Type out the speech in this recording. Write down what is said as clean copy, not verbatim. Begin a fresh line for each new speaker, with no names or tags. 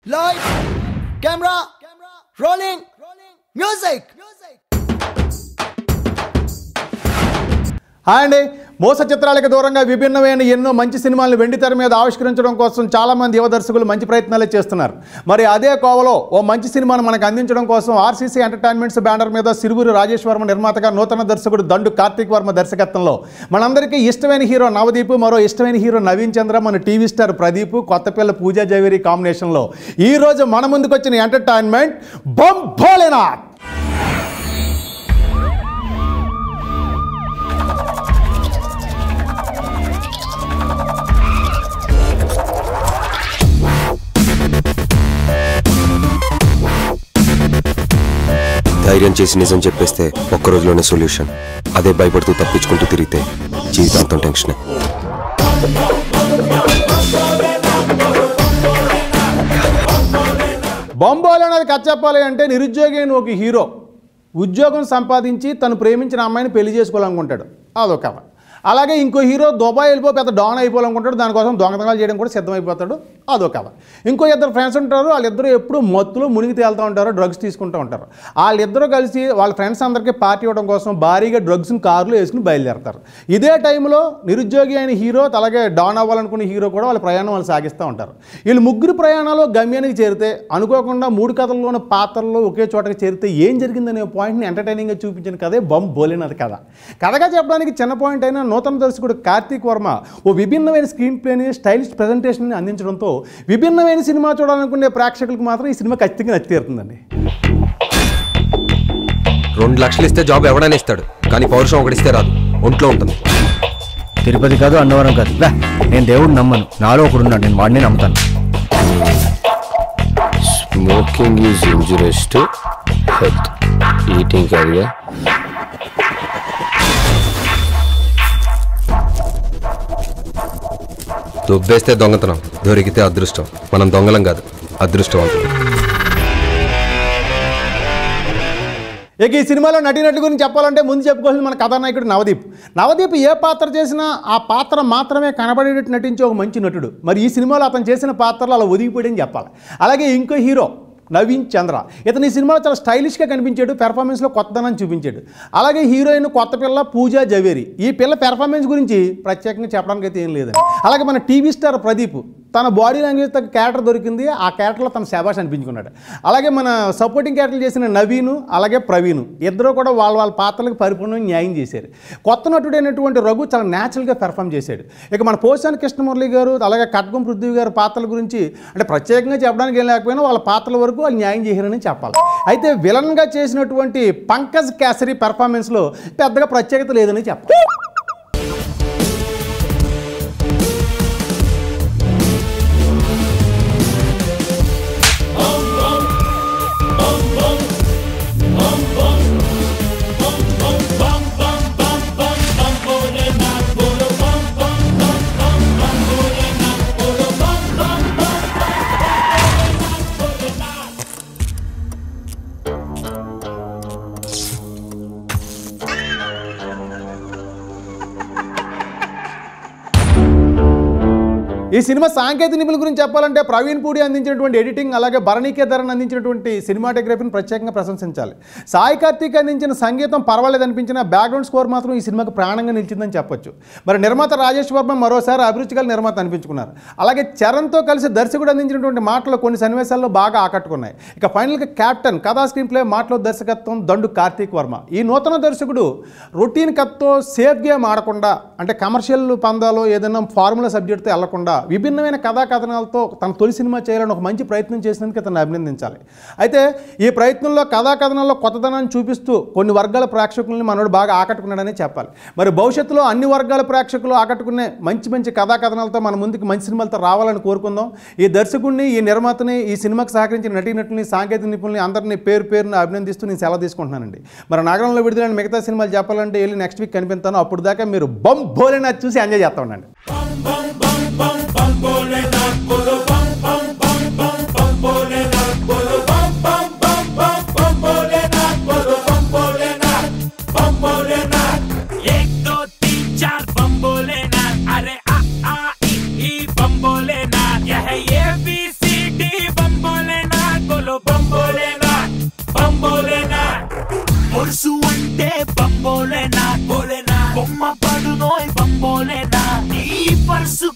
Light, camera, rolling, music.
Hi అండి. మోస చిత్రాలకు దూరంగా విభిన్నమైన ఎన్నో మంచి సినిమాలను వెండితెర మీద ఆవిష్కరించడం కోసం చాలామంది యువ దర్శకులు మంచి ప్రయత్నాలే చేస్తున్నారు. మరి అదే కోవలో ఓ మంచి సినిమాను మనకు అందించడం కోసం ఆర్సీసీ ఎంటర్టైన్మెంట్స్ బ్యానర్ మీద సిరువురు రాజేష్ వర్మ నిర్మాతగా నూతన దర్శకుడు దండు కార్తీక్ వర్మ దర్శకత్వంలో మనందరికీ ఇష్టమైన హీరో నవదీప్, మరో ఇష్టమైన హీరో నవీన్ చంద్ర, మన టీవీ స్టార్ ప్రదీప్, కొత్త పిల్ల పూజా జవేరి కాంబినేషన్లో ఈరోజు మన ముందుకు వచ్చిన ఎంటర్టైన్మెంట్ బమ్ భోలేనాథ్.
ధైర్యం చేసి నిజం చెప్పేస్తే ఒక్క రోజులోనే సొల్యూషన్. అదే భయపడుతూ తప్పించుకుంటూ తిరిగితే జీవితాంతం టెన్షనే.
బొంబాయిలో అనేది కథ చెప్పాలి అంటే నిరుద్యోగి అయిన ఒక హీరో ఉద్యోగం సంపాదించి తను ప్రేమించిన అమ్మాయిని పెళ్లి చేసుకోవాలనుకుంటాడు. అదొక కథ. అలాగే ఇంకో హీరో దుబాయ్ వెళ్ళిపో పెద్ద డాన్ అయిపోవాలనుకుంటాడు. దానికోసం దొంగతనాలు చేయడం కూడా సిద్ధమైపోతాడు. అదో కథ. ఇంకో ఇద్దరు ఫ్రెండ్స్ ఉంటారు. వాళ్ళిద్దరూ ఎప్పుడు మత్తులో మునిగి తేలుతూ ఉంటారు, డ్రగ్స్ తీసుకుంటూ ఉంటారు. వాళ్ళిద్దరూ కలిసి వాళ్ళ ఫ్రెండ్స్ అందరికీ పార్టీ ఇవ్వడం కోసం భారీగా డ్రగ్స్ని కారులో వేసుకుని బయలుదేరతారు. ఇదే టైంలో నిరుద్యోగి అయిన హీరో అలాగే డాన్ అవ్వాలనుకునే హీరో కూడా వాళ్ళ ప్రయాణం వాళ్ళు సాగిస్తూ ఉంటారు. వీళ్ళు ముగ్గురు ప్రయాణాలు గమ్యానికి చేరితే అనుకోకుండా మూడు కథల్లోని పాత్రల్లో ఒకే చోటకి చేరితే ఏం జరిగిందనే పాయింట్ని ఎంటర్టైనింగ్గా చూపించిన కథే బమ్ భోలేనాథ్ కథ. కథగా చెప్పడానికి చిన్న పాయింట్ అయినా నూతన దర్శకుడు కార్తీక్ వర్మ ఓ విభిన్నమైన స్క్రీన్ ప్లేని, స్టైలిష్ ప్రెజెంటేషన్ని అందించడంతో విభిన్నమైన సినిమా చూడాలనుకునే ప్రేక్షకులకు మాత్రం ఈ సినిమా ఖచ్చితంగా నచ్చి తీరుతుందండి.
2 లక్షలు ఇస్తే జాబ్ ఎవడైనా ఇస్తాడు, కానీ పౌరుషం ఒకటిస్తే రాదు, ఒంట్లో ఉంటుంది.
తిరుపతి కాదు, అన్నవరం కాదు. నేను దేవుడిని నమ్మను, నాలో ఒకడున్నాడు, నేను వాడిని నమ్ముతాను.
Smoking is injurious to health, eating కాదుగా.
దుబ్బేస్తే దొంగతనం, దొరికితే అదృష్టం. మనం దొంగలం కాదు, అదృష్టవంతులు.
ఇక ఈ సినిమాలో నటీనటుల గురించి చెప్పాలంటే ముందు చెప్పుకోవాల్సింది మన కథానాయకుడు నవదీప్. నవదీప్ ఏ పాత్ర చేసినా ఆ పాత్ర మాత్రమే కనబడేటట్టు నటించే ఒక మంచి నటుడు. మరి ఈ సినిమాలో అతను చేసిన పాత్రలు అలా ఒదిగిపోయాడని చెప్పాలి. అలాగే ఇంకో హీరో నవీన్ చంద్ర, ఇతను ఈ సినిమాలో చాలా స్టైలిష్గా కనిపించాడు, పెర్ఫార్మెన్స్లో కొత్తదనాన్ని చూపించాడు. అలాగే హీరోయిన్ కొత్త పిల్ల పూజా జవేరి. ఈ పిల్ల పెర్ఫార్మెన్స్ గురించి ప్రత్యేకంగా చెప్పడానికి అయితే ఏం లేదండి. అలాగే మన టీవీ స్టార్ ప్రదీప్ తన బాడీ లాంగ్వేజ్ తగ్గ క్యారెక్టర్ దొరికింది, ఆ క్యారెక్టర్లో తన శభాష్ అనిపించుకున్నాడు. అలాగే మన సపోర్టింగ్ క్యారెక్టర్లు చేసిన నవీను అలాగే ప్రవీణ్ ఇద్దరు కూడా వాళ్ళ పాత్రలకు పరిపూర్ణంగా న్యాయం చేశారు. కొత్త నటుడైనటువంటి రఘు చాలా న్యాచురల్గా పెర్ఫామ్ చేశాడు. ఇక మన పోసాని కృష్ణమురళి గారు అలాగే కట్గం పృథ్వీ గారు పాత్రల గురించి అంటే ప్రత్యేకంగా చెప్పడానికి ఏం లేకపోయినా వాళ్ళ పాత్రల వరకు వాళ్ళు న్యాయం చేశారని చెప్పాలి. అయితే విలన్గా చేసినటువంటి పంకజ్ కేసరి పెర్ఫార్మెన్స్లో పెద్దగా ప్రత్యేకత లేదని చెప్పాలి. ఈ సినిమా సాంకేతిక నిపుణుల గురించి చెప్పాలంటే ప్రవీణ్ పూడి అందించినటువంటి ఎడిటింగ్ అలాగే భరణీకేధరన్ అందించినటువంటి సినిమాటోగ్రఫీని ప్రత్యేకంగా ప్రశంసించాలి. సాయి కార్తీక్ అందించిన సంగీతం పర్వాలేదు అనిపించిన బ్యాక్గ్రౌండ్ స్కోర్ మాత్రం ఈ సినిమాకు ప్రాణంగా నిలిచిందని చెప్పొచ్చు. మరి నిర్మాత రాజేష్ వర్మ మరోసారి అభిరుచిగల నిర్మాత అనిపించుకున్నారు. అలాగే చరణ్తో కలిసి దర్శకుడు అందించినటువంటి మాటలు కొన్ని సన్నివేశాల్లో బాగా ఆకట్టుకున్నాయి. ఇక ఫైనల్గా క్యాప్టెన్ కథా స్క్రీన్ ప్లే మాటలో దర్శకత్వం దండు కార్తీక్ వర్మ. ఈ నూతన దర్శకుడు రొటీన్ కథతో సేఫ్ గేమ్ ఆడకుండా అంటే కమర్షియల్ పందాలో ఏదైనా ఫార్ములా సబ్జెక్ట్తో వెళ్లకుండా విభిన్నమైన కథా కథనాలతో తన తొలి సినిమా చేయాలని ఒక మంచి ప్రయత్నం చేసినందుకు అతన్ని అభినందించాలి. అయితే ఈ ప్రయత్నంలో కథా కథనాల్లో కొత్తదనాన్ని చూపిస్తూ కొన్ని వర్గాల ప్రేక్షకుల్ని మనోడు బాగా ఆకట్టుకున్నాడని చెప్పాలి. మరి భవిష్యత్తులో అన్ని వర్గాల ప్రేక్షకులు ఆకట్టుకునే మంచి మంచి కథా కథనాలతో మన ముందుకు మంచి సినిమాలతో రావాలని కోరుకుందాం. ఈ దర్శకుడిని, ఈ నిర్మాతని, ఈ సినిమాకి సహకరించిన నటీనటుల్ని, సాంకేతిక నిపుణుల్ని అందరినీ పేరున అభినందిస్తూ నేను సెలవు తీసుకుంటున్నానండి. మరి నగరంలో విడుదలైన మిగతా సినిమాలు చెప్పాలంటే వెళ్ళి నెక్స్ట్ వీక్ కనిపిస్తాను. అప్పుడు దాకా మీరు బమ్ భోలేనాథ్ చూసి ఎంజాయ్ చేస్తూ ఉండండి.
बम भोलेनाथ, यह ABCD बम भोलेनाथ। పర్సు అంటే బంబోలేనా బొమ్మ పడునోయ్ బంబోలేనా నీ పర్సు